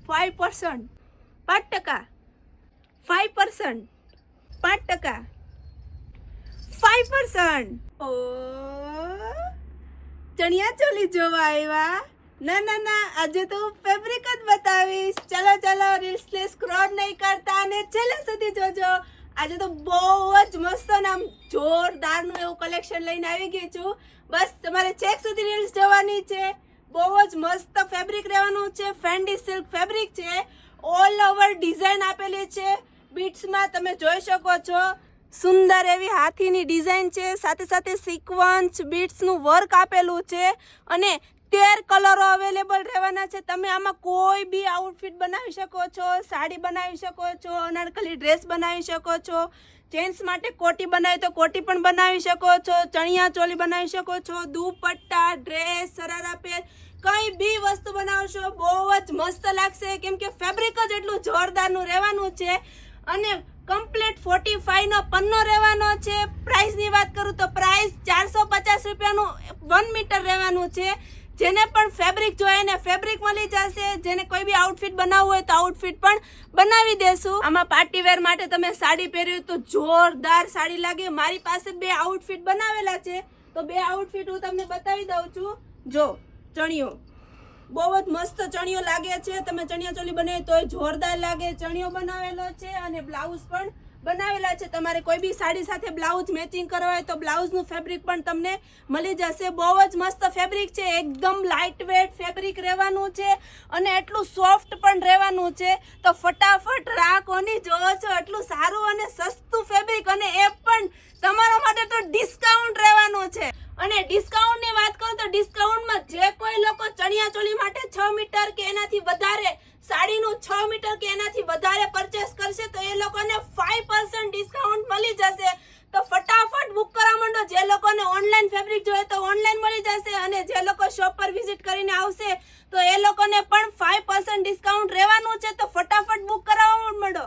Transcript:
5%, 5%, 5%, 5%, 5%. ઓ ચણિયા ચોલી જોવા આવ્યા? ના ના ના, આજે તો હું ફેબ્રિક જ બતાવીશ. ચલો ચલો, રીલ્સને સ્ક્રોલ નહીં કરતા અને છેલ્લે સુધી જોજો. આજે તો બહુ જ મસ્ત નામ જોરદારનું એવું કલેક્શન લઈને આવી ગઈ છું. બસ તમારે છેક સુધી રીલ્સ જોવાની છે. બહુ જ મસ્ત ફેબ્રિક રહેવાનું છે. ફેન્ડી સિલ્ક ફેબ્રિક છે. ઓલ ઓવર ડિઝાઇન આપેલી છે. બીટ્સમાં તમે જોઈ શકો છો. સુંદર એવી હાથીની ડિઝાઇન છે. સાથે સાથે સિક્વન્સ બીટ્સનું વર્ક આપેલું છે અને 13 કલરો અવેલેબલ રહેવાના છે. તમે આમાં કોઈ બી આઉટફિટ બનાવી શકો છો. સાડી બનાવી શકો છો, અનારકલી ડ્રેસ બનાવી શકો છો, જેન્ટ્સ માટે કોટી બનાવી તો કોટી પણ બનાવી શકો છો, ચણિયા ચોલી બનાવી શકો છો, દુપટ્ટા, ડ્રેસ, સરારા પેર, કઈ બી વસ્તુ બનાવશો બહુ જ મસ્ત લાગશે. કેમ કે ફેબ્રિક જ એટલું જોરદારનું રહેવાનું છે અને કમ્પ્લીટ 45 નો પન્નો રહેવાનો છે. પ્રાઇસની વાત કરું તો પ્રાઇસ 450 રૂપિયાનું 1 મીટર રહેવાનું છે. જેને પણ ફેબ્રિક જોઈએ ને ફેબ્રિક મળી જશે. જેને કોઈ બી આઉટફિટ બનાવવું હોય તો આઉટફિટ પણ બનાવી દેશું. આમાં પાર્ટી વેર માટે તમે સાડી પહેર્યું તો જોરદાર સાડી લાગે. મારી પાસે 2 આઉટફિટ બનાવેલા છે તો 2 આઉટફિટ હું તમને બતાવી દઉં છું. જો ચણિયો બહુ જ મસ્ત ચણિયો લાગે છે. તમે ચણિયા ચોલી બનાવી તો જોરદાર લાગે. ચણિયો બનાવેલો છે અને બ્લાઉઝ પણ બનાવેલા છે. તમારે કોઈ બી સાડી સાથે બ્લાઉઝ મેચિંગ કરવા હોય તો બ્લાઉઝનું ફેબ્રિક પણ તમને મળી જશે. બહુ જ મસ્ત ફેબ્રિક છે. એકદમ લાઇટ વેટ ફેબ્રિક રહેવાનું છે અને એટલું સોફ્ટ પણ રહેવાનું છે. તો ફટાફટ રાખોની જોવો છો એટલું સારું અને સસ્તું ફેબ્રિક અને એ પણ તમારા માટે તો ડિસ્કાઉન્ટ રહેવાનું છે. અને ડિસ્કાઉન્ટની વાત કરું તો ડિસ્કાઉન્ટમાં જે કોઈ લોકો ચણિયા ચોલી માટે 6 મીટર કે એનાથી વધારે સાડીનું 6 મીટર કે એનાથી વધારે પરચેસ કરશે તો એ લોકોને 5% ડિસ્કાઉન્ટ મળી જશે. તો ફટાફટ બુક કરવા માંડો. જે લોકોને ઓનલાઈન ફેબ્રિક જોઈએ તો ઓનલાઈન મળી જશે અને જે લોકો શોપ પર વિઝિટ કરીને આવશે તો એ લોકોને પણ 5% ડિસ્કાઉન્ટ રહેવાનું છે. તો ફટાફટ બુક કરાવવા માંડો.